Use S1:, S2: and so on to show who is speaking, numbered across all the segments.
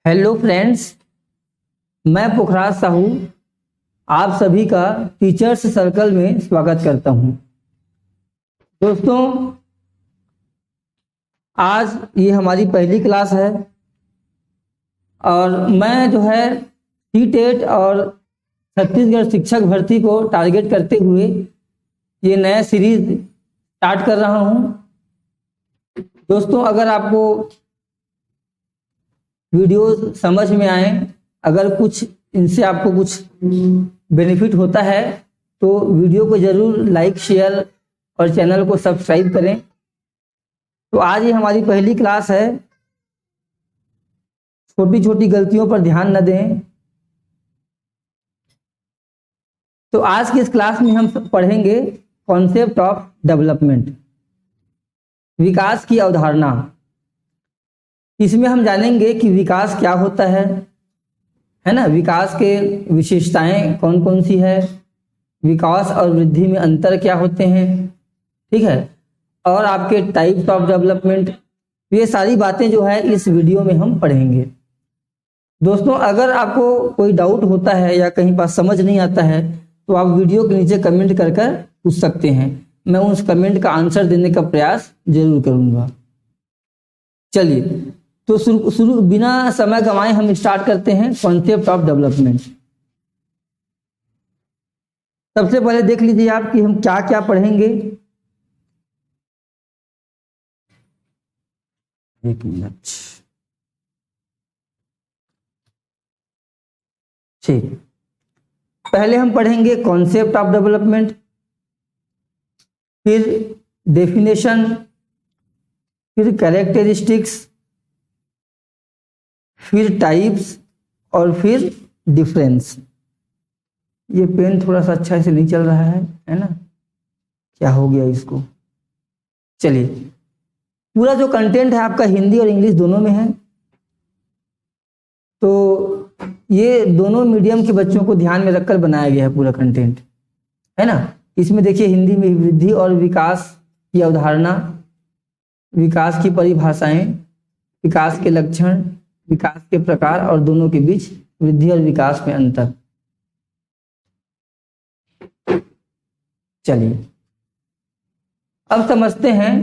S1: Hello friends, मैं पुखराज साहू आप सभी का टीचर्स सर्कल में स्वागत करता हूं। दोस्तों, आज ये हमारी पहली क्लास है और मैं जो है सी-टेट और छत्तीसगढ़ शिक्षक भर्ती को टारगेट करते हुए ये नया सीरीज स्टार्ट कर रहा हूं। दोस्तों, अगर आपको वीडियो समझ में आए, अगर कुछ इनसे आपको कुछ बेनिफिट होता है तो वीडियो को जरूर लाइक, शेयर और चैनल को सब्सक्राइब करें। तो आज ये हमारी पहली क्लास है। छोटी छोटी गलतियों पर ध्यान न दें। तो आज की इस क्लास में हम पढ़ेंगे कॉन्सेप्ट ऑफ डेवलपमेंट, विकास की अवधारणा। इसमें हम जानेंगे कि विकास क्या होता है ना, विकास के विशेषताएं कौन कौन सी है, विकास और वृद्धि में अंतर क्या होते हैं, ठीक है, और आपके टाइप्स ऑफ डेवलपमेंट। ये सारी बातें जो है इस वीडियो में हम पढ़ेंगे। दोस्तों, अगर आपको कोई डाउट होता है या कहीं पास समझ नहीं आता है तो आप वीडियो के नीचे कमेंट कर पूछ सकते हैं। मैं उस कमेंट का आंसर देने का प्रयास जरूर करूंगा। चलिए, तो शुरू बिना समय गंवाए हम स्टार्ट करते हैं कॉन्सेप्ट ऑफ डेवलपमेंट। सबसे पहले देख लीजिए आप कि हम क्या क्या पढ़ेंगे। एक मिनट, ठीक। पहले हम पढ़ेंगे कॉन्सेप्ट ऑफ डेवलपमेंट, फिर डेफिनेशन, फिर कैरेक्टरिस्टिक्स, फिर टाइप्स और फिर डिफरेंस। ये पेन थोड़ा सा अच्छा से नहीं चल रहा है ना, क्या हो गया इसको। चलिए, पूरा जो कंटेंट है आपका हिंदी और इंग्लिश दोनों में है, तो ये दोनों मीडियम के बच्चों को ध्यान में रखकर बनाया गया है पूरा कंटेंट, है ना। इसमें देखिए, हिंदी में वृद्धि और विकास की अवधारणा, विकास की परिभाषाएं, विकास के लक्षण, विकास के प्रकार और दोनों के बीच वृद्धि और विकास में अंतर। चलिए, अब समझते हैं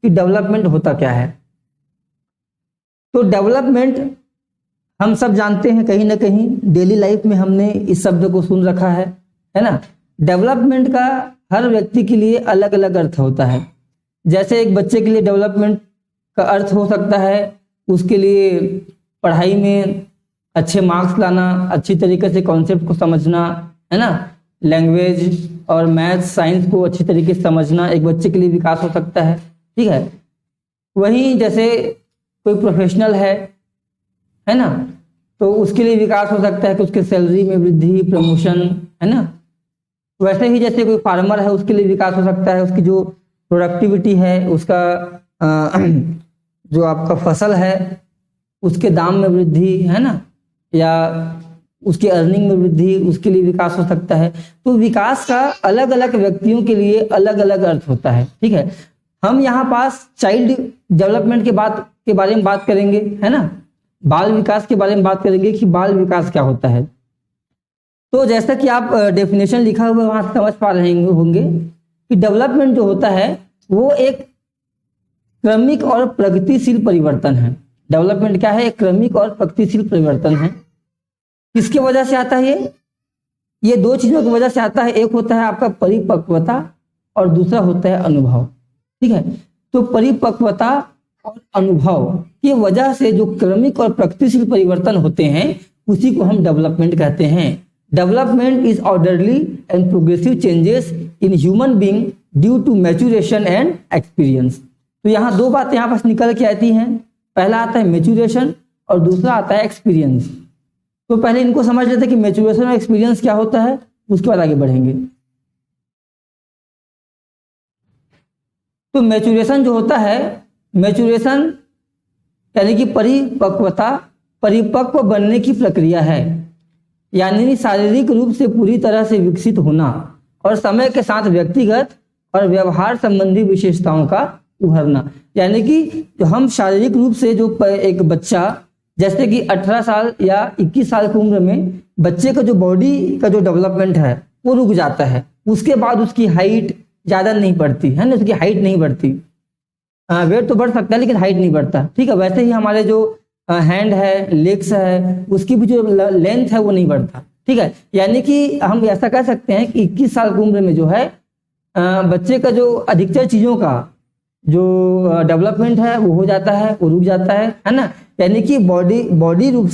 S1: कि डेवलपमेंट होता क्या है। तो डेवलपमेंट हम सब जानते हैं, कहीं ना कहीं डेली लाइफ में हमने इस शब्द को सुन रखा है ना। डेवलपमेंट का हर व्यक्ति के लिए अलग अलग अर्थ होता है। जैसे एक बच्चे के लिए डेवलपमेंट का अर्थ हो सकता है उसके लिए पढ़ाई में अच्छे मार्क्स लाना, अच्छी तरीके से कॉन्सेप्ट को समझना, है ना, लैंग्वेज और मैथ साइंस को अच्छी तरीके से समझना एक बच्चे के लिए विकास हो सकता है, ठीक है। वहीं जैसे कोई प्रोफेशनल है ना, तो उसके लिए विकास हो सकता है कि उसके सैलरी में वृद्धि, प्रमोशन, है ना। वैसे ही जैसे कोई फार्मर है उसके लिए विकास हो सकता है उसकी जो प्रोडक्टिविटी है, उसका जो आपका फसल है उसके दाम में वृद्धि, है ना, या उसकी अर्निंग में वृद्धि, उसके लिए विकास हो सकता है। तो विकास का अलग अलग व्यक्तियों के लिए अलग अलग अर्थ होता है, ठीक है। हम यहाँ पास चाइल्ड डेवलपमेंट के बारे में बात करेंगे, है ना, बाल विकास के बारे में बात करेंगे कि बाल विकास क्या होता है। तो जैसा कि आप डेफिनेशन लिखा हुआ वहां समझ पा रहे होंगे कि डेवलपमेंट जो होता है वो एक क्रमिक और प्रगतिशील परिवर्तन है। डेवलपमेंट क्या है? एक क्रमिक और प्रगतिशील परिवर्तन है। किसकी वजह से आता है ये दो चीजों की वजह से आता है। एक होता है आपका परिपक्वता और दूसरा होता है अनुभव, ठीक है। तो परिपक्वता और अनुभव की वजह से जो क्रमिक और प्रगतिशील परिवर्तन होते हैं उसी को हम डेवलपमेंट कहते हैं। Development is orderly and progressive changes in human being due to maturation and experience. तो यहाँ दो बातें यहाँ पास निकल के आती हैं। पहला आता है मैच्योरेशन और दूसरा आता है एक्सपीरियंस। तो पहले इनको समझ लेते हैं कि मैच्योरेशन और एक्सपीरियंस क्या होता है, उसके बाद आगे बढ़ेंगे। तो मैच्योरेशन जो होता है, मैच्योरेशन यानी कि परिपक्वता, परिपक्व बनने की प्रक्रिया है, यानी शारीरिक रूप से पूरी तरह से विकसित होना और समय के साथ व्यक्तिगत और व्यवहार संबंधी विशेषताओं का उभरना। यानी कि जो हम शारीरिक रूप से जो एक बच्चा जैसे कि 18 साल या 21 साल की उम्र में बच्चे का जो बॉडी का जो डेवलपमेंट है वो रुक जाता है। उसके बाद उसकी हाइट ज़्यादा नहीं बढ़ती है ना, उसकी हाइट नहीं बढ़ती। वेट तो बढ़ सकता है लेकिन हाइट नहीं बढ़ता। ठीक है, वैसे ही हमारे जो हैंड है, लेग्स है, उसकी भी जो लेंथ है वो नहीं बढ़ता। ठीक है, यानी कि हम ऐसा कह सकते हैं कि 21 साल की उम्र में जो है बच्चे का जो अधिकतर चीज़ों का जो डेवलपमेंट है वो हो जाता है, वो रुक जाता है ना। यानी कि बॉडीली रूप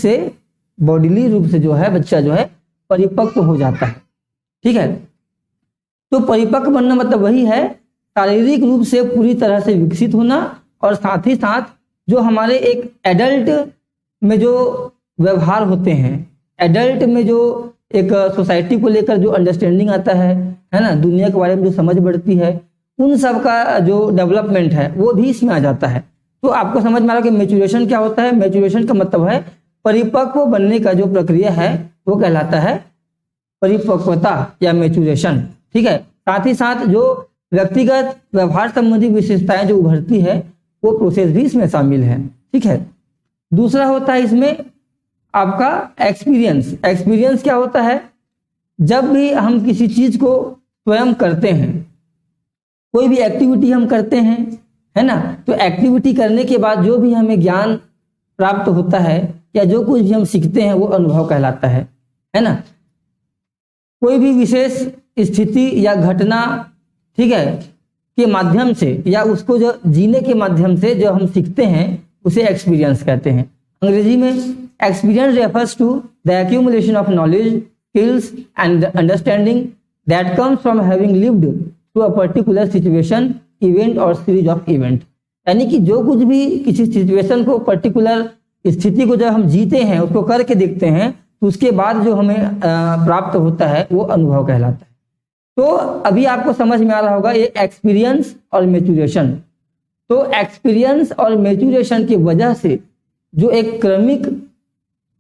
S1: से जो है बच्चा जो है परिपक्व हो जाता है। ठीक है, तो परिपक्व बनना मतलब वही है शारीरिक रूप से पूरी तरह से विकसित होना, और साथ ही साथ जो हमारे एक एडल्ट में जो व्यवहार होते हैं, एडल्ट में जो एक सोसाइटी को लेकर जो अंडरस्टैंडिंग आता है ना, दुनिया के बारे में जो समझ बढ़ती है, उन सब का जो डेवलपमेंट है वो भी इसमें आ जाता है। तो आपको समझ में आ रहा है कि मैच्योरेशन क्या होता है। मैच्योरेशन का मतलब है परिपक्व बनने का जो प्रक्रिया है वो कहलाता है परिपक्वता या मैच्योरेशन। ठीक है, साथ ही साथ जो व्यक्तिगत व्यवहार संबंधी विशेषताएं जो उभरती है वो प्रोसेस भी इसमें शामिल है। ठीक है, दूसरा होता है इसमें आपका एक्सपीरियंस। एक्सपीरियंस क्या होता है, जब भी हम किसी चीज को स्वयं करते हैं, कोई भी एक्टिविटी हम करते हैं है ना, तो एक्टिविटी करने के बाद जो भी हमें ज्ञान प्राप्त होता है या जो कुछ भी हम सीखते हैं वो अनुभव कहलाता है ना। कोई भी विशेष स्थिति या घटना, ठीक है, के माध्यम से या उसको जो जीने के माध्यम से जो हम सीखते हैं उसे एक्सपीरियंस कहते हैं। अंग्रेजी में experience refers to the accumulation of knowledge, skills and understanding that comes from having lived through a particular situation, event और सीरीज ऑफ इवेंट। यानी कि जो कुछ भी किसी सिचुएशन को, पर्टिकुलर स्थिति को जब हम जीते हैं, उसको करके देखते हैं, तो उसके बाद जो हमें प्राप्त होता है वो अनुभव कहलाता है। तो अभी आपको समझ में आ रहा होगा ये एक्सपीरियंस और मैच्योरेशन। तो एक्सपीरियंस और मैच्योरेशन की वजह से जो एक क्रमिक,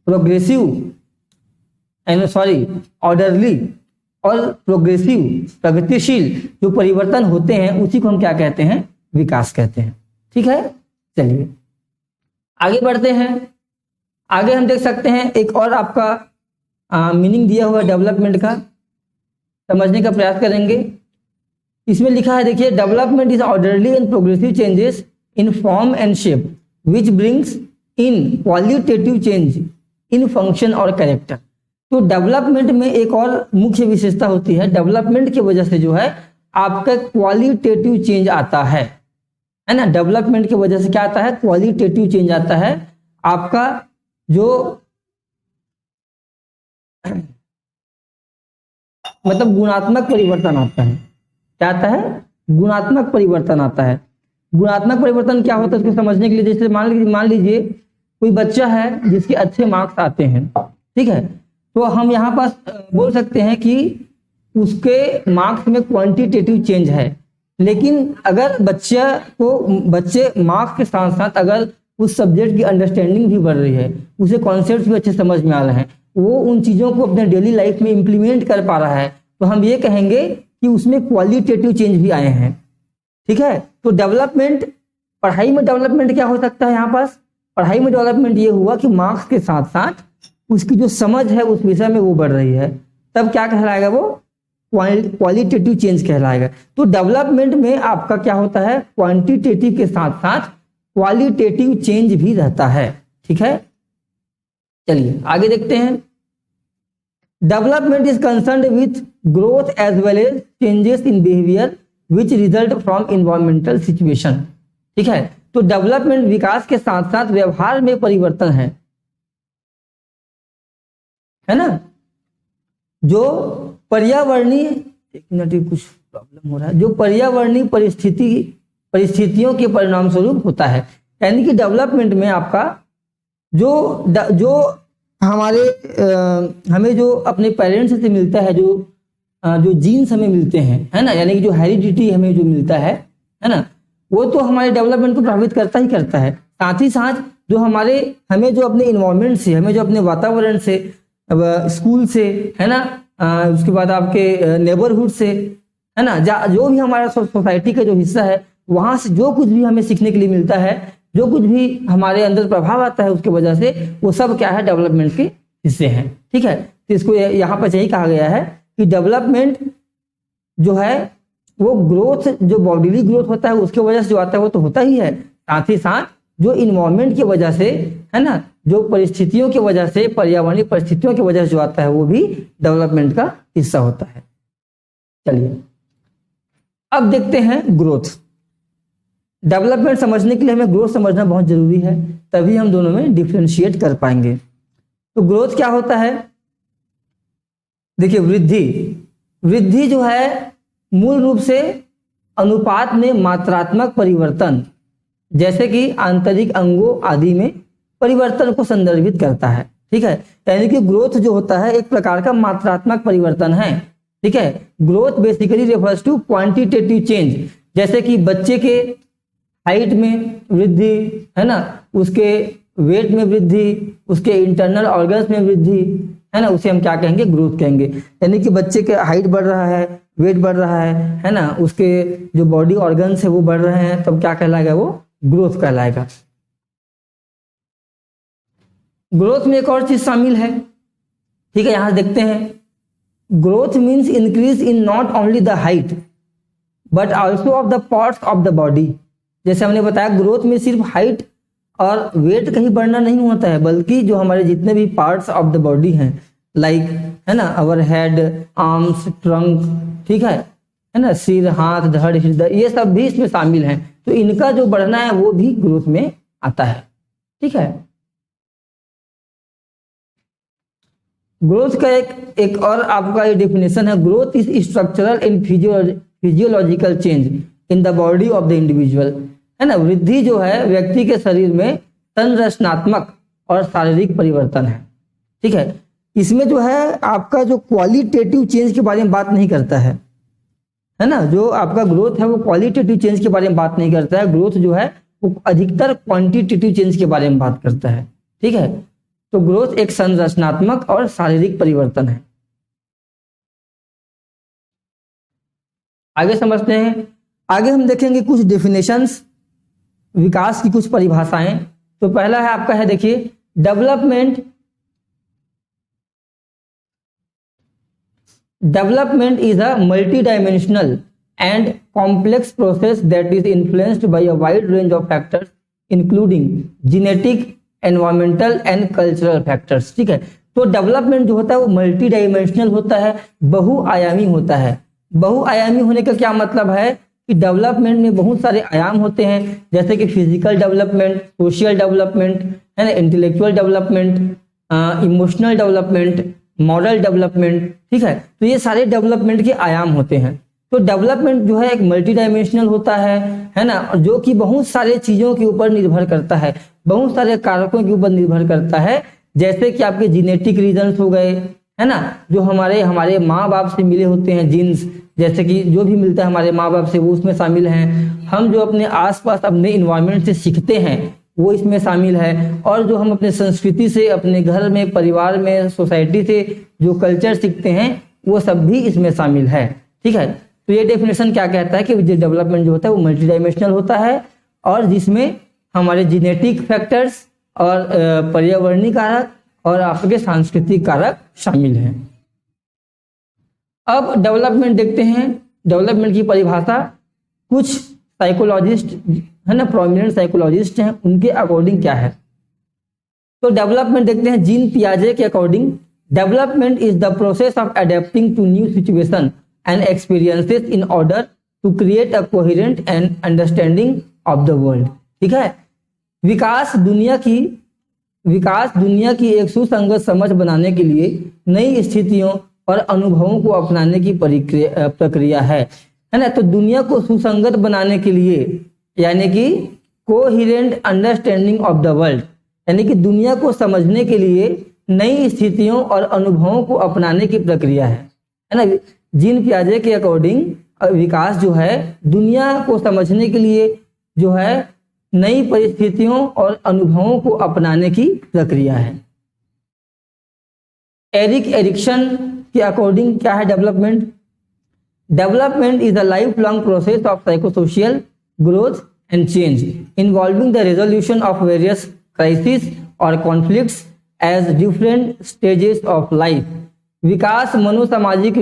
S1: प्रोग्रेसिव, ऑर्डरली और प्रोग्रेसिव, प्रगतिशील जो परिवर्तन होते हैं उसी को हम क्या कहते हैं, विकास कहते हैं। ठीक है, चलिए आगे बढ़ते हैं। आगे हम देख सकते हैं एक और आपका मीनिंग दिया हुआ डेवलपमेंट का, समझने का प्रयास करेंगे। इसमें लिखा है, देखिए, development is orderly and progressive changes in form and shape which brings in qualitative change in function और कैरेक्टर। तो डेवलपमेंट में एक और मुख्य विशेषता होती है, डेवलपमेंट की वजह से जो है आपका क्वालिटेटिव चेंज आता है ना। डेवलपमेंट की वजह से क्या आता है, क्वालिटेटिव चेंज आता है। आपका जो मतलब गुणात्मक परिवर्तन आता है। क्या आता है, गुणात्मक परिवर्तन आता है। गुणात्मक परिवर्तन क्या होता है उसको समझने के लिए, जैसे मान लीजिए कोई बच्चा है जिसके अच्छे मार्क्स आते हैं, ठीक है, तो हम यहाँ पास बोल सकते हैं कि उसके मार्क्स में क्वांटिटेटिव चेंज है। लेकिन अगर बच्चे मार्क्स के साथ साथ अगर उस सब्जेक्ट की अंडरस्टैंडिंग भी बढ़ रही है, उसे कॉन्सेप्ट भी अच्छे समझ में आ रहे हैं, वो उन चीज़ों को अपने डेली लाइफ में इम्प्लीमेंट कर पा रहा है, तो हम ये कहेंगे कि उसमें क्वालिटेटिव चेंज भी आए हैं। ठीक है, तो डेवलपमेंट, पढ़ाई में डेवलपमेंट क्या हो सकता है, यहाँ पास पढ़ाई में डेवलपमेंट ये हुआ कि मार्क्स के साथ साथ उसकी जो समझ है उस विषय में वो बढ़ रही है, तब क्या कहलाएगा, वो क्वालिटेटिव चेंज कहलाएगा। तो डेवलपमेंट में आपका क्या होता है, क्वांटिटेटिव के साथ साथ क्वालिटेटिव चेंज भी रहता है। ठीक है, चलिए आगे देखते हैं। Development is concerned with growth as well as changes in behaviour which result from environmental situation. ठीक है, तो डेवलपमेंट विकास के साथ साथ व्यवहार में परिवर्तन है ना। जो पर्यावरणीय, एक मिनट कुछ प्रॉब्लम हो रहा है, जो पर्यावरणीय परिस्थितियों के परिणाम स्वरूप होता है। यानी कि डेवलपमेंट में आपका जो हमें जो अपने पेरेंट्स से मिलता है, जो जीन्स हमें मिलते हैं, है ना, यानी कि जो हेरिडिटी हमें जो मिलता है ना, वो तो हमारे डेवलपमेंट को प्रभावित करता ही करता है। साथ ही साथ जो हमें जो अपने इन्वायरमेंट से, हमें जो अपने वातावरण से, स्कूल से, है ना, उसके बाद आपके नेबरहुड से, है ना, जो भी हमारा सोसाइटी का जो हिस्सा है, वहां से जो कुछ भी हमें सीखने के लिए मिलता है, जो कुछ भी हमारे अंदर प्रभाव आता है उसके वजह से वो सब क्या है, डेवलपमेंट के हिस्से हैं। ठीक है, तो इसको यहाँ पर यही कहा गया है कि डेवलपमेंट जो है वो ग्रोथ, जो बॉडीली ग्रोथ होता है उसके वजह से जो आता है वो तो होता ही है, साथ ही साथ जो इन्वायरमेंट की वजह से, है ना, जो परिस्थितियों की वजह से, पर्यावरणीय परिस्थितियों की वजह से जो आता है वो भी डेवलपमेंट का हिस्सा होता है। चलिए अब देखते हैं ग्रोथ। डेवलपमेंट समझने के लिए हमें ग्रोथ समझना बहुत जरूरी है, तभी हम दोनों में डिफरेंशिएट कर पाएंगे। तो ग्रोथ क्या होता है? देखिए, वृद्धि जो है मूल रूप से अनुपात में मात्रात्मक परिवर्तन, जैसे कि आंतरिक अंगों आदि में परिवर्तन को संदर्भित करता है। ठीक है, यानी कि ग्रोथ जो होता है एक प्रकार का मात्रात्मक परिवर्तन है। ठीक है, growth basically refers to quantitative change, जैसे कि बच्चे के हाइट में वृद्धि, है ना, उसके वेट में वृद्धि, उसके इंटरनल ऑर्गन्स में वृद्धि, है ना, उसे हम क्या कहेंगे, ग्रोथ कहेंगे। यानी कि बच्चे के हाइट बढ़ रहा है, वेट बढ़ रहा है ना, उसके जो बॉडी ऑर्गन्स है वो बढ़ रहे हैं, तब क्या कहलाएगा, वो ग्रोथ कहलाएगा। ग्रोथ में एक और चीज शामिल है। ठीक है, यहां देखते हैं, growth means increase in not only the height but also of the parts of the body. जैसे हमने बताया, ग्रोथ में सिर्फ हाइट और वेट कहीं बढ़ना नहीं होता है, बल्कि जो हमारे जितने भी पार्ट्स ऑफ द बॉडी हैं, लाइक, है ना, अवर हेड, आर्म्स, ट्रंक, ठीक है ना, सिर, हाथ, धड़, हृदय, ये सब भी इसमें शामिल हैं। तो इनका जो बढ़ना है वो भी ग्रोथ में आता है। ठीक है, ग्रोथ का एक और आपका ये डेफिनेशन है, growth is structural and physiological change in the body of the individual. है ना, वृद्धि जो है व्यक्ति के शरीर में संरचनात्मक और शारीरिक परिवर्तन है। ठीक है, इसमें जो है आपका जो क्वालिटेटिव चेंज के बारे में बात नहीं करता है ना, जो आपका ग्रोथ है वो क्वालिटेटिव चेंज के बारे में बात नहीं करता है। ग्रोथ जो है वो अधिकतर क्वांटिटेटिव चेंज के बारे में बात करता है। ठीक है, तो ग्रोथ एक संरचनात्मक और शारीरिक परिवर्तन है। आगे समझते हैं, आगे हम देखेंगे कुछ डेफिनेशंस, विकास की कुछ परिभाषाएं। तो पहला है आपका है, देखिए, development is a multi-dimensional and complex process that is influenced by a wide range of factors including genetic, environmental and cultural factors। ठीक है, तो डेवलपमेंट जो होता है वो मल्टी डायमेंशनल होता है, बहुआयामी होता है। बहुआयामी होने का क्या मतलब है कि डेवलपमेंट में बहुत सारे आयाम होते हैं, जैसे कि फिजिकल डेवलपमेंट, सोशल डेवलपमेंट, है ना, intellectual development, emotional development, moral development. ठीक है, तो ये सारे डेवलपमेंट के आयाम होते हैं। तो डेवलपमेंट जो है एक मल्टी डायमेंशनल होता है ना, जो कि बहुत सारे चीजों के ऊपर निर्भर करता है, बहुत सारे कारकों के ऊपर निर्भर करता है, जैसे कि आपके जेनेटिक रीजन्स हो गए, है ना, जो हमारे माँ बाप से मिले होते हैं जीन्स, जैसे कि जो भी मिलता है हमारे माँ बाप से वो उसमें शामिल हैं। हम जो अपने आसपास अपने इन्वायरमेंट से सीखते हैं वो इसमें शामिल है, और जो हम अपने संस्कृति से, अपने घर में, परिवार में, सोसाइटी से जो कल्चर सीखते हैं वो सब भी इसमें शामिल है। ठीक है, तो ये डेफिनेशन क्या कहता है कि डेवलपमेंट जो होता है वो मल्टी डायमेंशनल होता है, और जिसमें हमारे जेनेटिक फैक्टर्स और पर्यावरणीय कारक और आपके सांस्कृतिक कारक शामिल हैं। अब डेवलपमेंट देखते हैं, डेवलपमेंट की परिभाषा कुछ साइकोलॉजिस्ट, है ना, प्रोमिनेंट साइकोलॉजिस्ट हैं, उनके अकॉर्डिंग क्या है। तो डेवलपमेंट देखते हैं, जीन पियाजे के according, development is the process of adapting to new situation and experiences in order to create a coherent and understanding of the world. ठीक है, विकास दुनिया की एक सुसंगत समझ बनाने के लिए नई स्थितियों और अनुभवों को अपनाने की प्रक्रिया है ना। तो दुनिया को सुसंगत बनाने के लिए, यानी कि coherent understanding of the world, यानी कि दुनिया को समझने के लिए नई स्थितियों और अनुभवों को अपनाने की प्रक्रिया है ना। जीन पियाजे के अकॉर्डिंग विकास जो है दुनिया को समझने के लिए जो है नई परिस्थितियों और अनुभवों को अपनाने की प्रक्रिया है। एरिक एरिक्सन के अकॉर्डिंग क्या है development? Development is a life long process of psychosocial growth and change involving the resolution of various crisis और conflicts as different stages of life. विकास मनोसामाजिक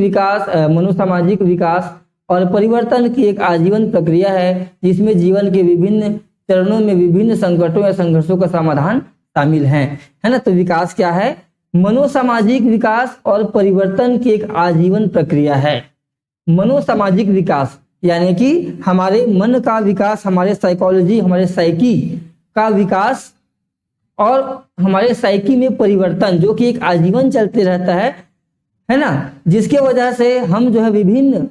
S1: विकास और परिवर्तन की एक आजीवन प्रक्रिया है जिसमें जीवन के विभिन्न चरणों में विभिन्न संकटों या संघर्षों का समाधान शामिल है ना। तो विकास क्या है? मनोसामाजिक विकास और परिवर्तन की एक आजीवन प्रक्रिया है। मनोसामाजिक विकास यानी कि हमारे मन का विकास, हमारे साइकोलॉजी, हमारे साइकी का विकास और हमारे साइकी में परिवर्तन जो कि एक आजीवन चलते रहता है ना, जिसके वजह से हम जो है विभिन्न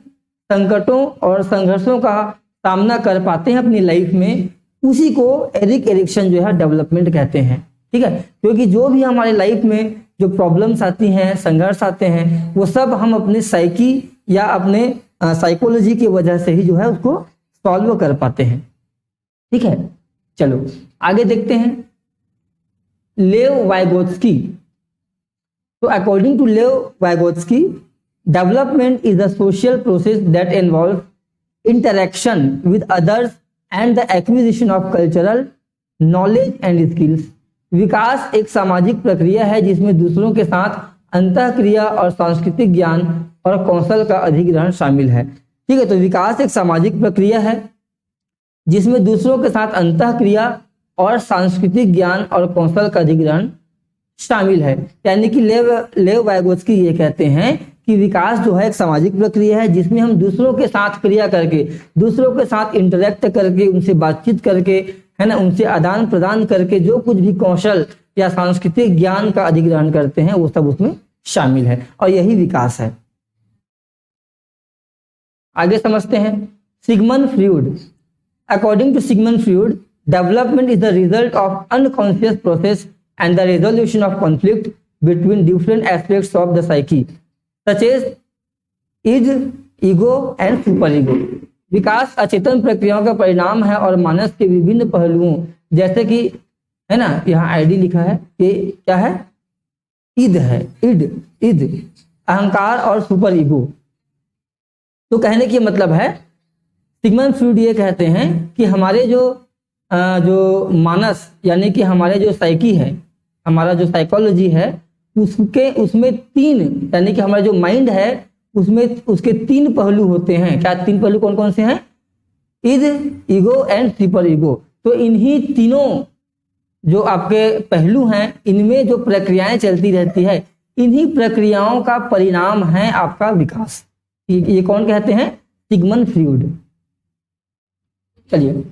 S1: संकटों और संघर्षों का सामना कर पाते हैं अपनी लाइफ में, उसी को एरिक एरिक्सन जो है डेवलपमेंट कहते हैं। ठीक है, क्योंकि जो भी हमारे लाइफ में जो प्रॉब्लम्स आती हैं, संघर्ष आते हैं, वो सब हम अपने साइकी या अपने साइकोलॉजी की वजह से ही जो है उसको सॉल्व कर पाते हैं। ठीक है, चलो आगे देखते हैं। लेव वाइगोत्स्की, तो according to Lev Vygotsky, development is a social process that involve interaction with others and the acquisition of cultural knowledge and skills. विकास एक सामाजिक प्रक्रिया है जिसमें दूसरों के साथ अंतःक्रिया और सांस्कृतिक ज्ञान और कौशल का अधिग्रहण शामिल है। ठीक है, तो विकास एक सामाजिक प्रक्रिया है जिसमें दूसरों के साथ अंतःक्रिया और सांस्कृतिक ज्ञान और कौशल का अधिग्रहण शामिल है। यानी कि लेव वाइगोत्स्की ये कहते हैं कि विकास जो है एक सामाजिक प्रक्रिया है जिसमें हम दूसरों के साथ क्रिया करके, दूसरों के साथ इंटरेक्ट करके, उनसे बातचीत करके, है ना, उनसे आदान प्रदान करके जो कुछ भी कौशल या सांस्कृतिक ज्ञान का अधिग्रहण करते हैं वो सब उसमें शामिल है और यही विकास है। आगे समझते हैं। Sigmund Freud, according to Sigmund Freud, development is the result of unconscious process and the resolution of conflict between different aspects of the psyche such as id, ego and super ego. विकास अचेतन प्रक्रियाओं का परिणाम है और मानस के विभिन्न पहलुओं जैसे कि, है ना, यहाँ आईडी लिखा है, ये क्या है? इद है, इद, अहंकार और सुपर ईगो। तो कहने की मतलब है, सिगमंड फ्रॉइड ये कहते हैं कि हमारे जो मानस यानी कि हमारे जो साइकी है, हमारा जो साइकोलॉजी है, उसमें तीन, यानी कि हमारा जो माइंड है उसमें उसके तीन पहलू होते हैं। क्या तीन पहलू कौन कौन से हैं? इद, ईगो एंड सुपर ईगो। तो इन्हीं तीनों जो आपके पहलू हैं, इनमें जो प्रक्रियाएं चलती रहती है, इन्हीं प्रक्रियाओं का परिणाम है आपका विकास। ये कौन कहते हैं? Sigmund Freud. चलिए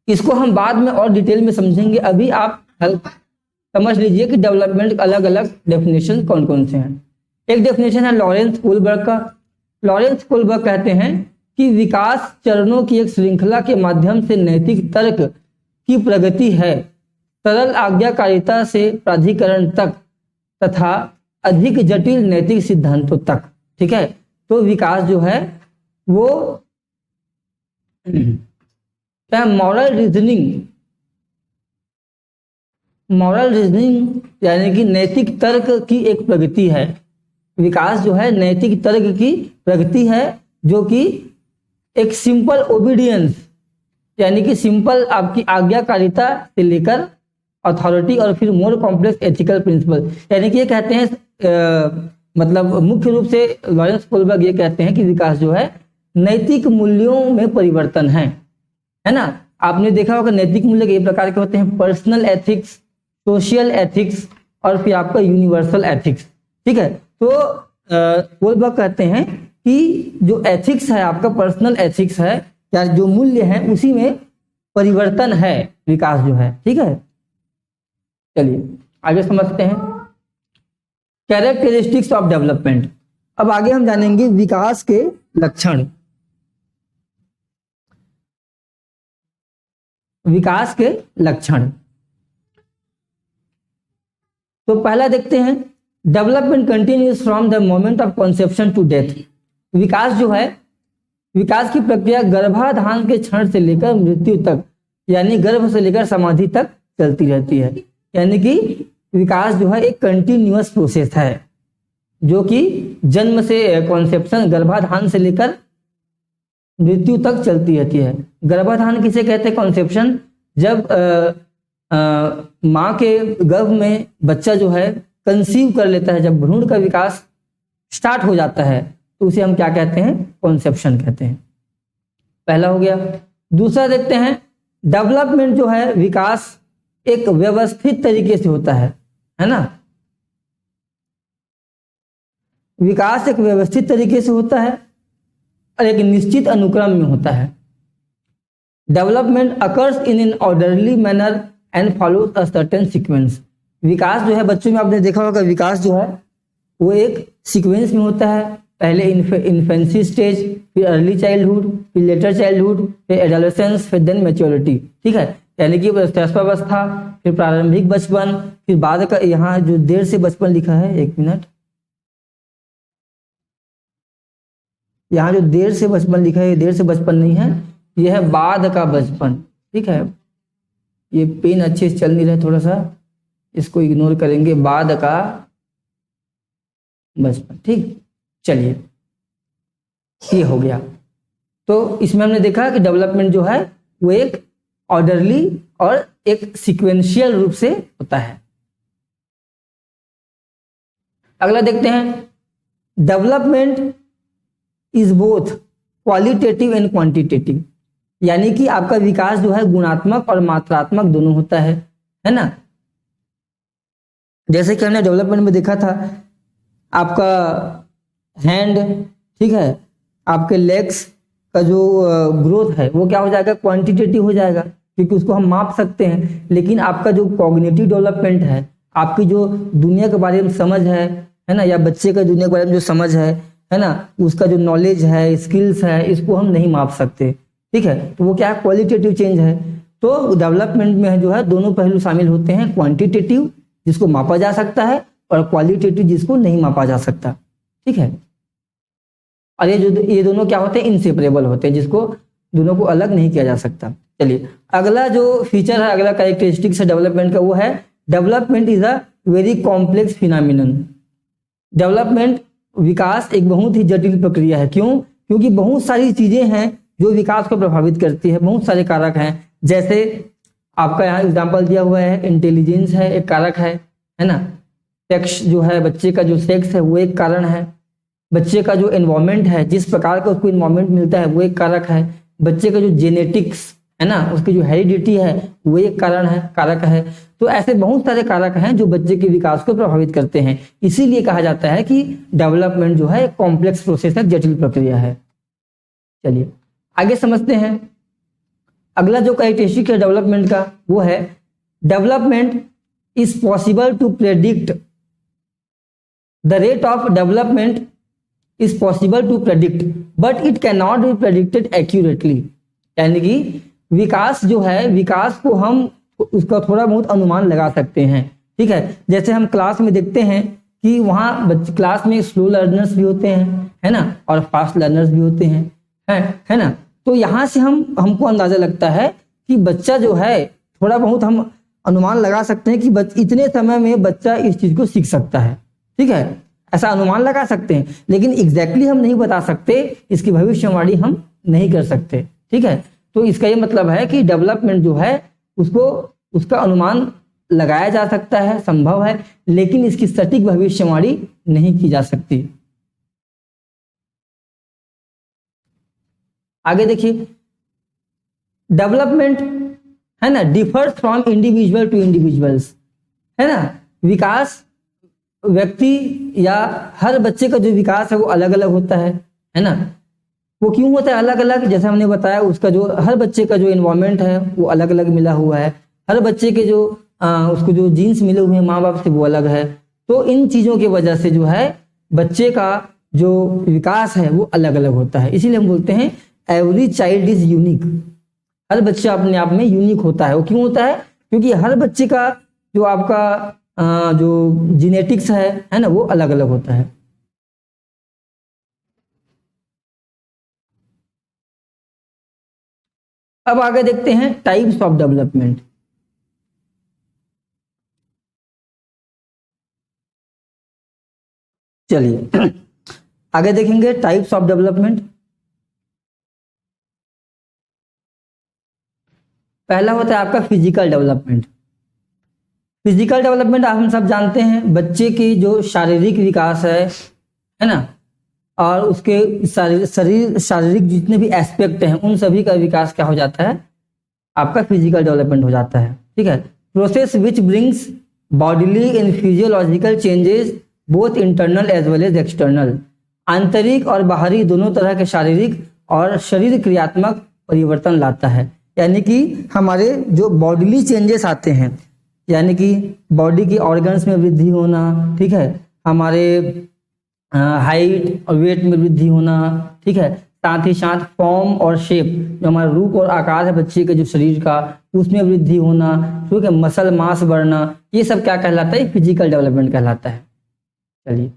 S1: इसको हम बाद में और डिटेल में समझेंगे, अभी आप समझ लीजिए कि डेवलपमेंट के अलग अलग डेफिनेशन कौन कौन से हैं। एक डेफिनेशन है लॉरेंस कोलबर्ग का। लॉरेंस कोलबर्ग कहते हैं कि विकास चरणों की एक श्रृंखला के माध्यम से नैतिक तर्क की प्रगति है, सरल आज्ञाकारिता से प्राधिकरण तक तथा अधिक जटिल नैतिक सिद्धांतों तक। ठीक है, तो विकास जो है वो क्या? मॉरल रीजनिंग यानी कि नैतिक तर्क की एक प्रगति है। विकास जो है नैतिक तर्क की प्रगति है, जो कि एक सिंपल ओबीडियंस यानी कि सिंपल आपकी आज्ञाकारिता से लेकर अथॉरिटी और फिर मोर कॉम्प्लेक्स एथिकल प्रिंसिपल। यानी कि ये कहते हैं मतलब मुख्य रूप से लॉरेंस कोलबर्ग ये कहते हैं कि विकास जो है नैतिक मूल्यों में परिवर्तन है ना। आपने देखा होगा नैतिक मूल्य कई प्रकार के होते हैं, पर्सनल एथिक्स, सोशल एथिक्स और फिर आपका यूनिवर्सल एथिक्स। ठीक है, तो कोलबर्ग कहते हैं कि जो एथिक्स है आपका, पर्सनल एथिक्स है या जो मूल्य है, उसी में परिवर्तन है विकास जो है। ठीक है, चलिए आगे समझते हैं कैरेक्टरिस्टिक्स ऑफ डेवलपमेंट। अब आगे हम जानेंगे विकास के लक्षण। विकास के लक्षण, तो पहला देखते हैं, development continues from the moment of conception to death. विकास जो है, विकास की प्रक्रिया गर्भाधान के क्षण से लेकर मृत्यु तक, यानी गर्भ से लेकर समाधि तक चलती रहती है। यानी कि विकास जो है एक कंटिन्यूअस प्रोसेस है, जो कि जन्म से कॉन्सेप्शन, गर्भाधान से लेकर मृत्यु तक चलती रहती है। गर्भाधान किसे कहते हैं? कॉन्सेप्शन। जब माँ के गर्भ में बच्चा जो है कंसीव कर लेता है, जब भ्रूण का विकास स्टार्ट हो जाता है, तो उसे हम क्या कहते हैं? कॉन्सेप्शन कहते हैं। पहला हो गया। दूसरा देखते हैं, डेवलपमेंट जो है, विकास एक व्यवस्थित तरीके से होता है ना। विकास एक व्यवस्थित तरीके से होता है और एक निश्चित अनुक्रम में होता है। Development occurs in an orderly manner and follows a certain sequence. विकास जो है, बच्चों में आपने देखा होगा, विकास जो है वो एक सीक्वेंस में होता है। पहले इन्फेंसी स्टेज, फिर अर्ली चाइल्डहुड, फिर लेटर चाइल्डहुड, फिर एडोलेसेंस, फिर देन मैच्योरिटी। ठीक है, यानी कि शैशवावस्था, फिर प्रारंभिक बचपन, फिर बाद का, यहाँ जो देर से बचपन लिखा है, एक मिनट, यहाँ जो देर से बचपन लिखा है, ये देर से बचपन नहीं है, यह है बाद का बचपन। ठीक है, ये पेन अच्छे से चल नहीं रहा है, थोड़ा सा इसको इग्नोर करेंगे। बाद का बचपन। ठीक, चलिए, ये हो गया। तो इसमें हमने देखा कि डेवलपमेंट जो है वो एक ऑर्डरली और एक सीक्वेंशियल रूप से होता है। अगला देखते हैं, development is both qualitative and quantitative. यानी कि आपका विकास जो है गुणात्मक और मात्रात्मक दोनों होता है ना। जैसे कि हमने डेवलपमेंट में देखा था, आपका हैंड, ठीक है, आपके लेग्स का जो ग्रोथ है वो क्या हो जाएगा? क्वांटिटेटिव हो जाएगा, क्योंकि उसको हम माप सकते हैं। लेकिन आपका जो कॉग्निटिव डेवलपमेंट है, आपकी जो दुनिया के बारे में समझ है ना, या बच्चे का दुनिया के बारे में जो समझ है ना, उसका जो नॉलेज है, स्किल्स है, इसको हम नहीं माप सकते। ठीक है, तो वो क्या है? क्वालिटेटिव चेंज है। तो डेवलपमेंट में जो है दोनों पहलू शामिल होते हैं, क्वांटिटेटिव जिसको मापा जा सकता है और क्वालिटेटिव जिसको नहीं मापा जा सकता। ठीक है, और ये दोनों क्या होते हैं? इनसेपरेबल होते हैं, जिसको दोनों को अलग नहीं किया जा सकता। चलिए, अगला जो फीचर है, अगला कैरेक्टरिस्टिक्स है डेवलपमेंट का, वो है development is a very complex phenomenon. Development, विकास एक बहुत ही जटिल प्रक्रिया है। क्यों? क्योंकि बहुत सारी चीजें हैं जो विकास को प्रभावित करती है, बहुत सारे कारक हैं। जैसे आपका यहाँ एग्जाम्पल दिया हुआ है, इंटेलिजेंस है एक कारक है ना। सेक्स जो है, बच्चे का जो सेक्स है वो एक कारण है। बच्चे का जो एनवायरमेंट है, जिस प्रकार का उसको एनवायरमेंट मिलता है वो एक कारक है। बच्चे का जो जेनेटिक्स है ना, उसकी जो हेरिडिटी है वो एक कारक है। तो ऐसे बहुत सारे कारक हैं जो बच्चे के विकास को प्रभावित करते हैं। इसीलिए कहा जाता है कि डेवलपमेंट जो है एक कॉम्प्लेक्स प्रोसेस है, जटिल प्रक्रिया है। चलिए आगे समझते हैं। अगला जो कैरेक्टरिस्टिक है डेवलपमेंट का, वो है development is possible to predict. The rate of development is possible to predict but it can not be predicted accurately. यानी कि विकास जो है, विकास को हम उसका थोड़ा बहुत अनुमान लगा सकते हैं। ठीक है, जैसे हम क्लास में देखते हैं कि वहाँ क्लास में स्लो लर्नर्स भी होते हैं, है ना, और फास्ट लर्नर्स भी होते हैं, है ना। तो यहाँ से हमको अंदाजा लगता है कि बच्चा जो है, थोड़ा बहुत हम अनुमान लगा सकते हैं कि इतने समय में बच्चा इस चीज को सीख सकता है। ठीक है, ऐसा अनुमान लगा सकते हैं, लेकिन एग्जैक्टली हम नहीं बता सकते, इसकी भविष्यवाणी हम नहीं कर सकते। ठीक है, तो इसका ये मतलब है कि डेवलपमेंट जो है उसका अनुमान लगाया जा सकता है, संभव है, लेकिन इसकी सटीक भविष्यवाणी नहीं की जा सकती। आगे देखिए, डेवलपमेंट है ना differs from individual to individuals, है ना। विकास व्यक्ति या हर बच्चे का जो विकास है वो अलग अलग होता है ना। वो क्यों होता है अलग अलग? जैसे हमने बताया, उसका जो हर बच्चे का जो एनवायरमेंट है वो अलग अलग मिला हुआ है। हर बच्चे के जो उसको जो जीन्स मिले हुए हैं माँ बाप से वो अलग है। तो इन चीजों की वजह से जो है बच्चे का जो विकास है वो अलग अलग होता है। इसीलिए हम बोलते हैं एवरी चाइल्ड इज यूनिक। हर बच्चा अपने आप में यूनिक होता है। वो क्यों होता है? क्योंकि हर बच्चे का जो आपका जो जेनेटिक्स है ना, वो अलग अलग होता है। अब आगे देखते हैं टाइप्स ऑफ डेवलपमेंट। चलिए आगे देखेंगे टाइप्स ऑफ डेवलपमेंट। पहला होता है आपका फिजिकल डेवलपमेंट। फिजिकल डेवलपमेंट हम सब जानते हैं, बच्चे की जो शारीरिक विकास है ना, और उसके शारीरिक जितने भी एस्पेक्ट हैं उन सभी का विकास क्या हो जाता है, आपका फिजिकल डेवलपमेंट हो जाता है। ठीक है, process which brings bodily and physiological changes both internal as well as external. आंतरिक और बाहरी दोनों तरह के शारीरिक और शरीर क्रियात्मक परिवर्तन लाता है। यानी कि हमारे जो बॉडीली चेंजेस आते हैं, यानी कि बॉडी की ऑर्गन्स में वृद्धि होना, ठीक है, हमारे हाइट और वेट में वृद्धि होना, ठीक है, साथ ही साथ फॉर्म और शेप, जो हमारा रूप और आकार है बच्चे के जो शरीर का, उसमें वृद्धि होना, ठीक है, मसल मास बढ़ना, ये सब क्या कहलाता है, फिजिकल डेवलपमेंट कहलाता है। चलिए,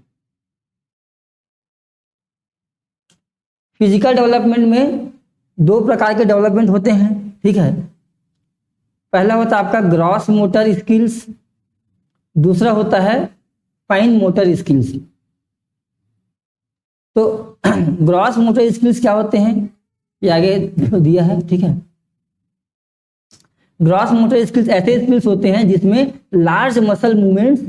S1: फिजिकल डेवलपमेंट में दो प्रकार के डेवलपमेंट होते हैं। ठीक है, पहला होता है आपका ग्रॉस मोटर स्किल्स, दूसरा होता है फाइन मोटर स्किल्स। तो ग्रॉस मोटर स्किल्स क्या होते हैं, ये आगे दिया है। ठीक है, ग्रॉस मोटर स्किल्स ऐसे स्किल्स होते हैं जिसमें लार्ज मसल मूवमेंट्स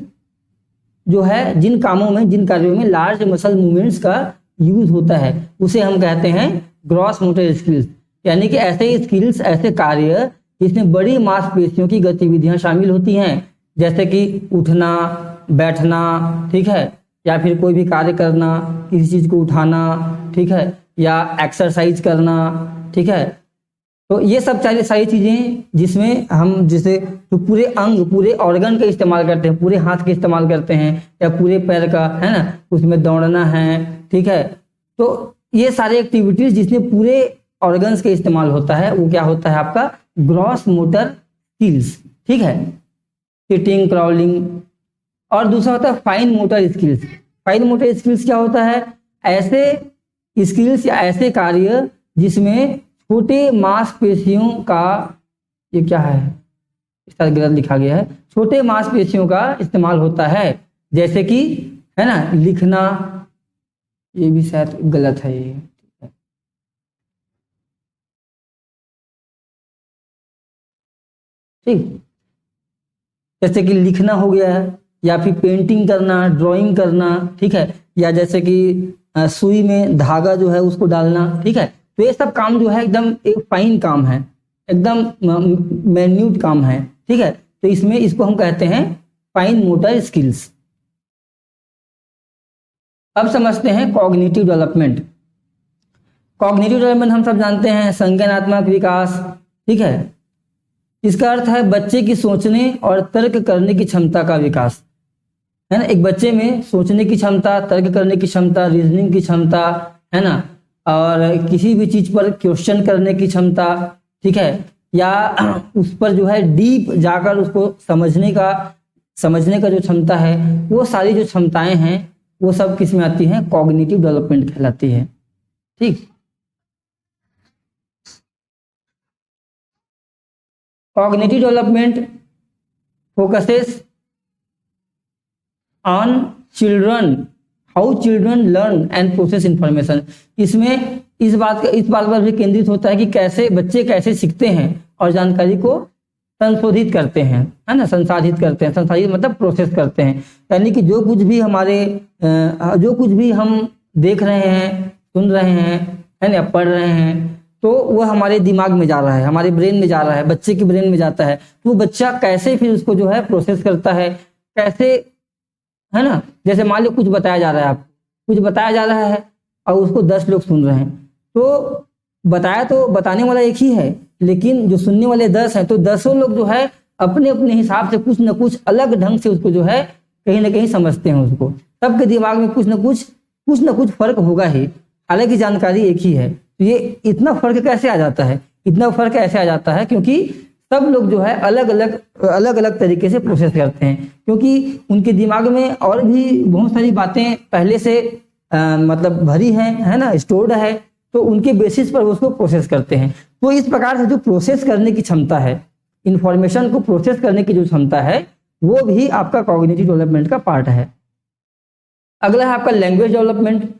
S1: जो है, जिन कामों में, जिन कार्यों में लार्ज मसल मूवमेंट्स का यूज होता है, उसे हम कहते हैं ग्रॉस मोटर स्किल्स। यानी कि ऐसे स्किल्स, ऐसे कार्य जिसमें बड़ी मांसपेशियों की गतिविधियां शामिल होती हैं, जैसे कि उठना, बैठना, ठीक है, या फिर कोई भी कार्य करना, किसी चीज को उठाना, ठीक है, या एक्सरसाइज करना, ठीक है। तो ये सब सारी चीजें जिसमें हम जैसे तो पूरे अंग, पूरे ऑर्गन का इस्तेमाल करते हैं, पूरे हाथ का इस्तेमाल करते हैं या पूरे पैर का, है ना, उसमें दौड़ना है, ठीक है। तो ये सारे एक्टिविटीज जिसमें पूरे ऑर्गन्स का इस्तेमाल होता है, वो क्या होता है, आपका ग्रॉस मोटर स्किल्स। ठीक है, सिटिंग, क्राउलिंग। और दूसरा होता है fine motor skills. Fine motor skills क्या होता है, ऐसे स्किल्स या ऐसे कार्य जिसमें छोटे मांसपेशियों का, ये क्या है, इस तरह गलत लिखा गया है, छोटे मांसपेशियों का इस्तेमाल होता है, जैसे कि, है ना, लिखना, ये भी शायद गलत है ये, ठीक, जैसे कि लिखना हो गया है, या फिर पेंटिंग करना, ड्राइंग करना, ठीक है, या जैसे कि सुई में धागा जो है उसको डालना, ठीक है। तो ये सब काम जो है एकदम एक फाइन काम है, एकदम मैन्यूट काम है, ठीक है। तो इसमें इसको हम कहते हैं फाइन मोटर स्किल्स। अब समझते हैं कॉग्निटिव डेवलपमेंट। कॉग्निटिव डेवलपमेंट हम सब जानते हैं संज्ञानात्मक विकास, ठीक है। इसका अर्थ है बच्चे की सोचने और तर्क करने की क्षमता का विकास, है ना। एक बच्चे में सोचने की क्षमता, तर्क करने की क्षमता, रीजनिंग की क्षमता, है ना, और किसी भी चीज पर क्वेश्चन करने की क्षमता, ठीक है, या उस पर जो है डीप जाकर उसको समझने का जो क्षमता है, वो सारी जो क्षमताएं हैं वो सब किस में आती हैं, कॉग्निटिव डेवलपमेंट कहलाती है। ठीक, cognitive development focuses on children, how children learn and process information. इसमें इस बात पर भी केंद्रित होता है कि कैसे बच्चे कैसे सीखते हैं और जानकारी को संशोधित करते हैं, है ना, संसाधित करते हैं। संसाधित मतलब प्रोसेस करते हैं, यानी कि जो कुछ भी हम देख रहे हैं, सुन रहे हैं, है ना, पढ़ रहे हैं, तो वो हमारे दिमाग में जा रहा है, हमारे ब्रेन में जा रहा है, बच्चे के ब्रेन में जाता है। तो बच्चा कैसे फिर उसको जो है प्रोसेस करता है, कैसे, है ना। जैसे मान लो कुछ बताया जा रहा है, आपको कुछ बताया जा रहा है और उसको 10 लोग सुन रहे हैं, तो बताने वाला एक ही है, लेकिन जो सुनने वाले 10 हैं, तो 10 लोग जो है अपने अपने हिसाब से कुछ न कुछ अलग ढंग से उसको जो है कहीं ना कहीं समझते हैं उसको। सबके दिमाग में कुछ न कुछ फर्क होगा ही, हालांकि जानकारी एक ही है। तो ये इतना फर्क कैसे आ जाता है, क्योंकि सब लोग जो है अलग अलग तरीके से प्रोसेस करते हैं, क्योंकि उनके दिमाग में और भी बहुत सारी बातें पहले से मतलब भरी हैं, है ना, स्टोर्ड है, तो उनके बेसिस पर उसको प्रोसेस करते हैं। तो इस प्रकार से जो प्रोसेस करने की क्षमता है, इंफॉर्मेशन को प्रोसेस करने की जो क्षमता है, वो भी आपका कॉग्निटिव डेवलपमेंट का पार्ट है। अगला है आपका लैंग्वेज डेवलपमेंट।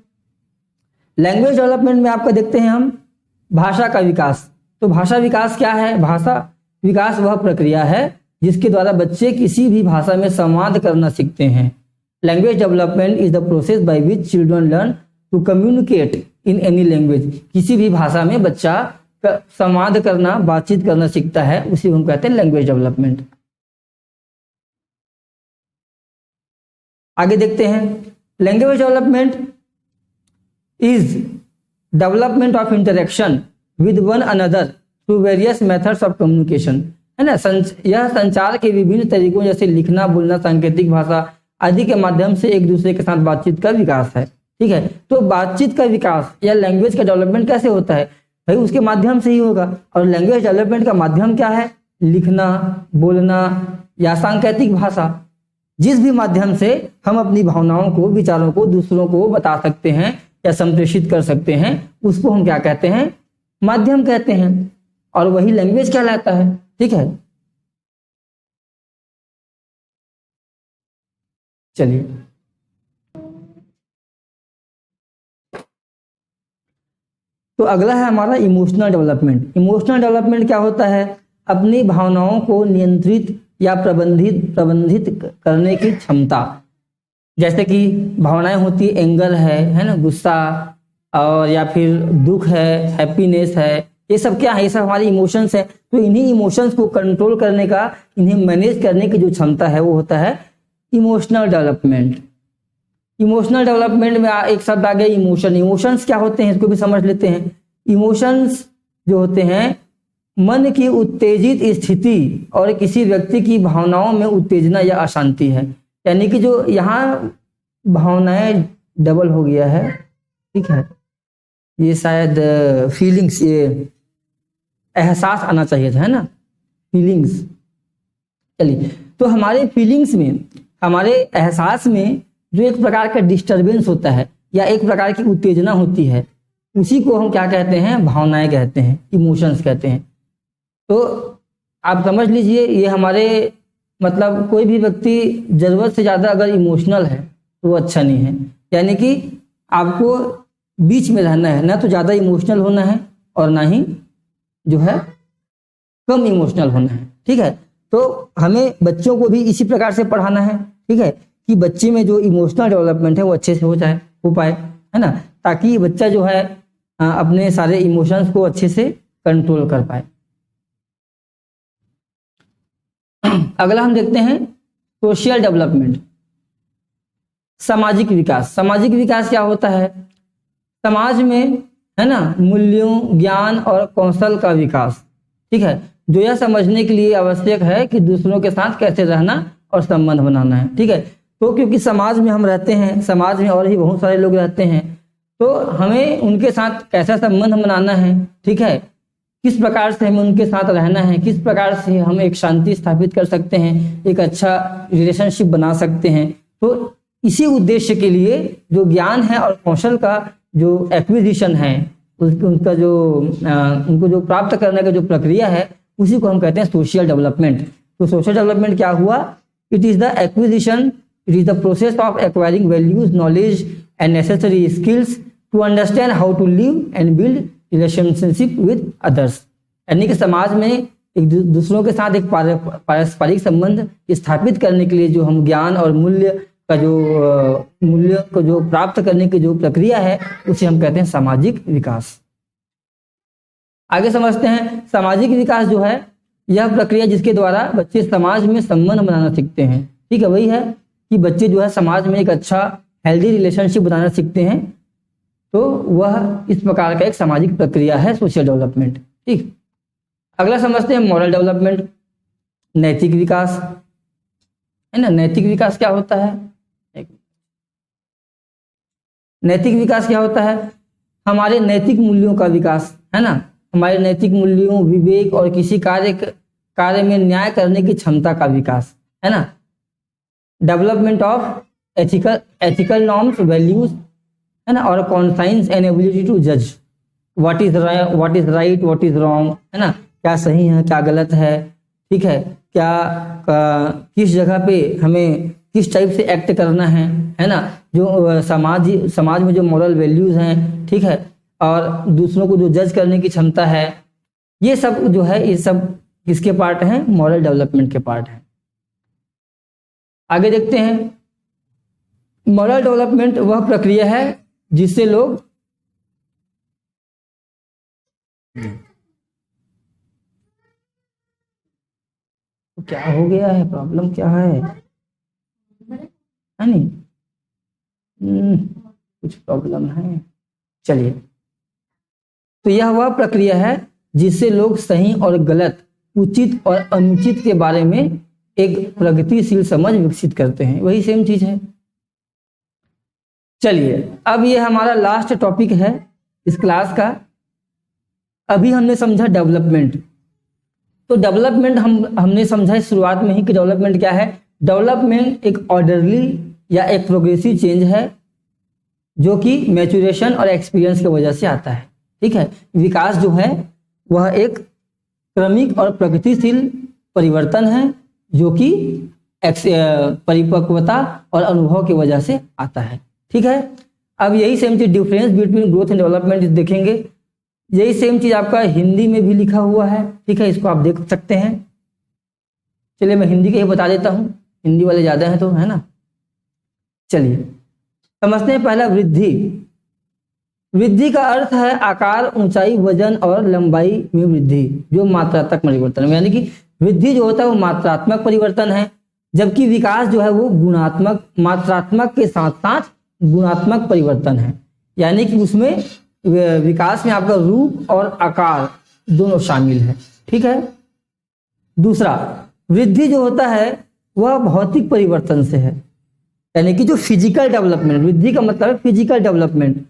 S1: लैंग्वेज डेवलपमेंट में आपका देखते हैं हम भाषा का विकास। तो भाषा विकास क्या है, भाषा विकास वह प्रक्रिया है जिसके द्वारा बच्चे किसी भी भाषा में संवाद करना सीखते हैं। Language development is the process by which children learn to communicate in any language. किसी भी भाषा में बच्चा संवाद करना, बातचीत करना सीखता है, उसी को हम कहते हैं लैंग्वेज डेवलपमेंट। आगे देखते हैं, language development is development of interaction with one another through various methods of communication, है ना। यह संचार के विभिन्न तरीकों जैसे लिखना, बोलना, सांकेतिक भाषा आदि के माध्यम से एक दूसरे के साथ बातचीत का विकास है। ठीक है, तो बातचीत का विकास या लैंग्वेज का डेवलपमेंट कैसे होता है भाई? उसके माध्यम से ही होगा। और लैंग्वेज डेवलपमेंट का माध्यम क्या है? लिखना, बोलना या सांकेतिक भाषा। जिस भी माध्यम से हम अपनी भावनाओं को, विचारों को दूसरों को बता सकते हैं या संप्रेषित कर सकते हैं, उसको हम क्या कहते हैं? माध्यम कहते हैं, और वही लैंग्वेज कहलाता है। ठीक है, चलिए तो अगला है हमारा इमोशनल डेवलपमेंट। इमोशनल डेवलपमेंट क्या होता है? अपनी भावनाओं को नियंत्रित या प्रबंधित करने की क्षमता। जैसे कि भावनाएं होती है, एंगर है ना, गुस्सा, और या फिर दुख है, हैप्पीनेस है, ये सब क्या है? ये सब हमारी इमोशंस है। तो इन्हीं इमोशंस को कंट्रोल करने का, इन्हें मैनेज करने की जो क्षमता है वो होता है इमोशनल डेवलपमेंट। इमोशनल डेवलपमेंट में एक शब्द आ गया इमोशन। इमोशंस क्या होते हैं इसको भी समझ लेते हैं। इमोशंस जो होते हैं मन की उत्तेजित स्थिति और किसी व्यक्ति की भावनाओं में उत्तेजना या अशांति है। यानी कि जो यहाँ भावनाएं डबल हो गया है, ठीक है, ये शायद फीलिंग्स, ये एहसास आना चाहिए था, है ना, फीलिंग्स। चलिए, तो हमारे फीलिंग्स में, हमारे एहसास में जो एक प्रकार का डिस्टरबेंस होता है या एक प्रकार की उत्तेजना होती है, उसी को हम क्या कहते हैं? भावनाएं कहते हैं, इमोशंस कहते हैं। तो आप समझ लीजिए, ये हमारे मतलब कोई भी व्यक्ति जरूरत से ज्यादा अगर इमोशनल है तो वो अच्छा नहीं है। यानी कि आपको बीच में रहना है, ना तो ज्यादा इमोशनल होना है और ना ही जो है कम इमोशनल होना है। ठीक है, तो हमें बच्चों को भी इसी प्रकार से पढ़ाना है, ठीक है, कि बच्चे में जो इमोशनल डेवलपमेंट है वो अच्छे से हो पाए, है ना, ताकि बच्चा जो है अपने सारे इमोशंस को अच्छे से कंट्रोल कर पाए। अगला हम देखते हैं सोशल डेवलपमेंट, सामाजिक विकास। सामाजिक विकास क्या होता है? समाज में, है ना, मूल्यों, ज्ञान और कौशल का विकास। ठीक है, जो यह समझने के लिए आवश्यक है कि दूसरों के साथ कैसे रहना और संबंध बनाना है। ठीक है, तो क्योंकि समाज में हम रहते हैं, समाज में और भी बहुत सारे लोग रहते हैं, तो हमें उनके साथ कैसा संबंध बनाना है, ठीक है, किस प्रकार से हमें उनके साथ रहना है, किस प्रकार से हम एक शांति स्थापित कर सकते हैं, एक अच्छा रिलेशनशिप बना सकते हैं। तो इसी उद्देश्य के लिए जो ज्ञान है और कौशल का जो एक्विजिशन है, उनका जो उनको जो प्राप्त करने का जो प्रक्रिया है, उसी को हम कहते हैं सोशल डेवलपमेंट। तो सोशल डेवलपमेंट क्या हुआ? It is the acquisition, it is the process of acquiring values, knowledge and necessary skills to understand how to live and build relationship with others. यानी कि समाज में एक दूसरों के साथ एक पारस्परिक संबंध स्थापित करने के लिए जो हम ज्ञान और मूल्य को जो प्राप्त करने की जो प्रक्रिया है, उसे हम कहते हैं सामाजिक विकास। आगे समझते हैं, सामाजिक विकास जो है यह प्रक्रिया जिसके द्वारा बच्चे समाज में संबंध बनाना सीखते हैं। ठीक है, वही है कि बच्चे जो है समाज में एक अच्छा हेल्दी रिलेशनशिप बनाना सीखते हैं। तो वह इस प्रकार का एक सामाजिक प्रक्रिया है सोशल डेवलपमेंट। ठीक, अगला समझते हैं मॉरल डेवलपमेंट, नैतिक विकास, है ना। नैतिक विकास क्या होता है? नैतिक विकास क्या होता है? हमारे नैतिक मूल्यों का विकास, है ना, हमारे नैतिक मूल्यों, विवेक और किसी कार्य में न्याय करने की क्षमता का विकास, है ना। Development of ethical norms, values, है ना, और कॉन्साइंस एंड एबिलिटी टू जज what is right, what is wrong, है ना, क्या सही है, क्या गलत है, ठीक है, क्या किस जगह पे हमें किस टाइप से एक्ट करना है ना, जो समाज में जो मॉरल वैल्यूज हैं, ठीक है, और दूसरों को जो जज करने की क्षमता है, ये सब जो है, ये सब किसके पार्ट हैं? मॉरल डेवलपमेंट के पार्ट हैं। आगे देखते हैं, मॉरल डेवलपमेंट वह प्रक्रिया है जिससे लोग तो क्या हो गया है, प्रॉब्लम क्या है नहीं? कुछ प्रॉब्लम है, चलिए। तो यह वह प्रक्रिया है जिससे लोग सही और गलत, उचित और अनुचित के बारे में एक प्रगतिशील समझ विकसित करते हैं। वही सेम चीज है। चलिए, अब ये हमारा लास्ट टॉपिक है इस क्लास का। अभी हमने समझा डेवलपमेंट। तो डेवलपमेंट हमने समझा शुरुआत में ही कि डेवलपमेंट क्या है। डेवलपमेंट एक ऑर्डरली या एक प्रोग्रेसिव चेंज है जो कि मैच्योरेशन और एक्सपीरियंस की वजह से आता है। ठीक है, विकास जो है वह एक क्रमिक और प्रगतिशील परिवर्तन है जो कि परिपक्वता और अनुभव की वजह से आता है। ठीक है, अब यही सेम चीज difference between growth and development देखेंगे। यही सेम चीज आपका हिंदी में भी लिखा हुआ है। ठीक है, इसको आप देख सकते हैं। चलिए मैं हिंदी का ही बता देता हूँ, हिंदी वाले ज्यादा हैं तो, है ना। चलिए समझते हैं। पहला वृद्धि। वृद्धि का अर्थ है आकार, ऊंचाई, वजन और लंबाई में वृद्धि जो मात्रात्मक परिवर्तन है। यानी कि वृद्धि जो होता है वो मात्रात्मक परिवर्तन है, जबकि विकास जो है वो गुणात्मक, मात्रात्मक के साथ साथ गुणात्मक परिवर्तन है। यानी कि उसमें विकास में आपका रूप और आकार दोनों शामिल है। ठीक है। दूसरा, वृद्धि जो होता है वह भौतिक परिवर्तन से है, यानी कि जो फिजिकल डेवलपमेंट। वृद्धि का मतलब है फिजिकल डेवलपमेंट,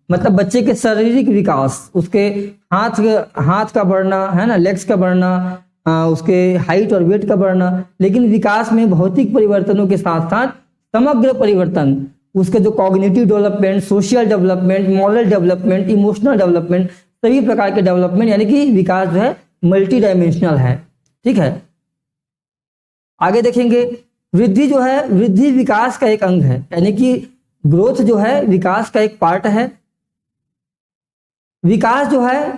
S1: मतलब बच्चे के शारीरिक विकास, उसके हाथ का बढ़ना, है ना, लेग्स का बढ़ना, उसके हाइट और वेट का बढ़ना। लेकिन विकास में भौतिक परिवर्तनों के साथ साथ समग्र परिवर्तन, उसके जो cognitive development, social development, moral development, emotional development, सभी प्रकार के डेवलपमेंट, यानी कि विकास जो है मल्टी डायमेंशनल है। ठीक है, आगे देखेंगे। वृद्धि जो है, वृद्धि विकास का एक अंग है, यानी कि ग्रोथ जो है विकास का एक पार्ट है। विकास जो है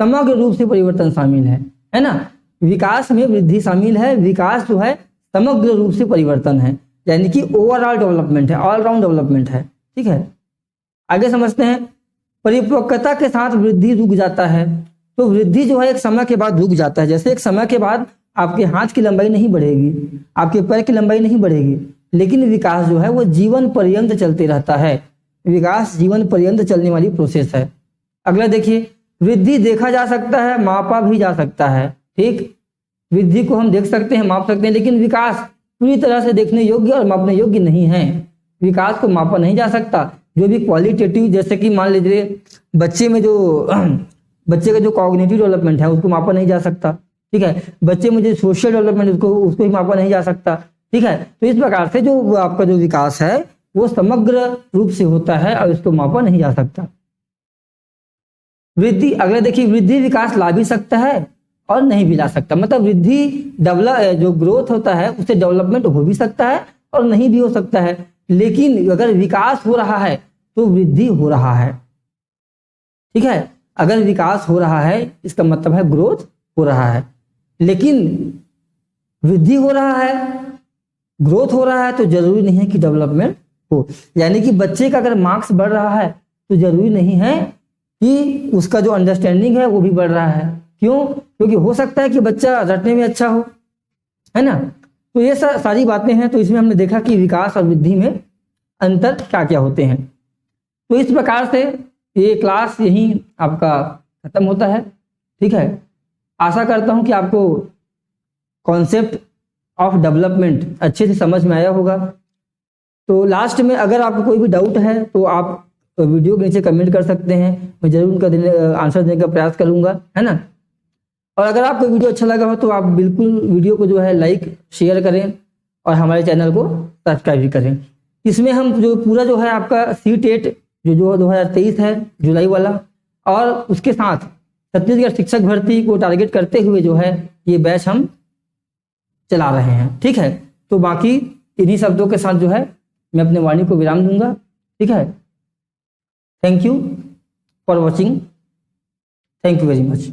S1: समग्र रूप से परिवर्तन शामिल है ना। विकास में वृद्धि शामिल है, विकास जो है समग्र रूप से परिवर्तन है, यानी कि ओवरऑल डेवलपमेंट है, ऑलराउंड डेवलपमेंट है। ठीक है, आगे समझते हैं। परिपक्वता के साथ वृद्धि रुक जाता है। तो वृद्धि जो है एक समय के बाद रुक जाता है। जैसे एक समय के बाद आपके हाथ की लंबाई नहीं बढ़ेगी, आपके पैर की लंबाई नहीं बढ़ेगी, लेकिन विकास जो है वो जीवन पर्यंत चलते रहता है। विकास जीवन पर्यंत चलने वाली प्रोसेस है। अगला देखिए, वृद्धि देखा जा सकता है, मापा भी जा सकता है। ठीक, वृद्धि को हम देख सकते हैं, माप सकते हैं, लेकिन विकास पूरी तरह से देखने योग्य और मापने योग्य नहीं है। विकास को मापा नहीं जा सकता। जो भी क्वालिटेटिव, जैसे कि मान लीजिए बच्चे में जो बच्चे का जो कॉग्निटिव डेवलपमेंट है उसको मापा नहीं जा सकता। ठीक है, बच्चे में जो सोशल डेवलपमेंट उसको ही मापा नहीं जा सकता। ठीक है, तो इस प्रकार से जो आपका जो विकास है वो समग्र रूप से होता है और इसको मापा नहीं जा सकता। वृद्धि, अगला देखिए, वृद्धि विकास ला भी सकता है और नहीं भी ला सकता। मतलब वृद्धि जो ग्रोथ होता है उससे डेवलपमेंट हो भी सकता है और नहीं भी हो सकता है। लेकिन अगर विकास हो रहा है तो वृद्धि हो रहा है। ठीक है, अगर विकास हो रहा है इसका मतलब है ग्रोथ हो रहा है। लेकिन वृद्धि हो रहा है, ग्रोथ हो रहा है, तो जरूरी नहीं है कि डेवलपमेंट हो। यानी कि बच्चे का अगर मार्क्स बढ़ रहा है तो जरूरी नहीं है कि उसका जो अंडरस्टैंडिंग है वो भी बढ़ रहा है। क्यों? क्योंकि हो सकता है कि बच्चा रटने में अच्छा हो, है ना। तो ये सारी बातें हैं। तो इसमें हमने देखा कि विकास और वृद्धि में अंतर क्या क्या होते हैं। तो इस प्रकार से ये क्लास यहीं आपका खत्म होता है। ठीक है, आशा करता हूं कि आपको कॉन्सेप्ट ऑफ डेवलपमेंट अच्छे से समझ में आया होगा। तो लास्ट में अगर आपको कोई भी डाउट है तो आप वीडियो के नीचे कमेंट कर सकते हैं, मैं जरूर उनका आंसर देने का प्रयास करूंगा, है ना। और अगर आपको वीडियो अच्छा लगा हो तो आप बिल्कुल वीडियो को जो है लाइक शेयर करें और हमारे चैनल को सब्सक्राइब भी करें। इसमें हम जो पूरा जो है आपका C-TET जो 2023 है जुलाई वाला, और उसके साथ छत्तीसगढ़ शिक्षक भर्ती को टारगेट करते हुए जो है ये बैच हम चला रहे हैं। ठीक है, तो बाकी इन्हीं शब्दों के साथ जो है मैं अपने वाणी को विराम दूंगा। ठीक है, thank you for watching, thank you very much.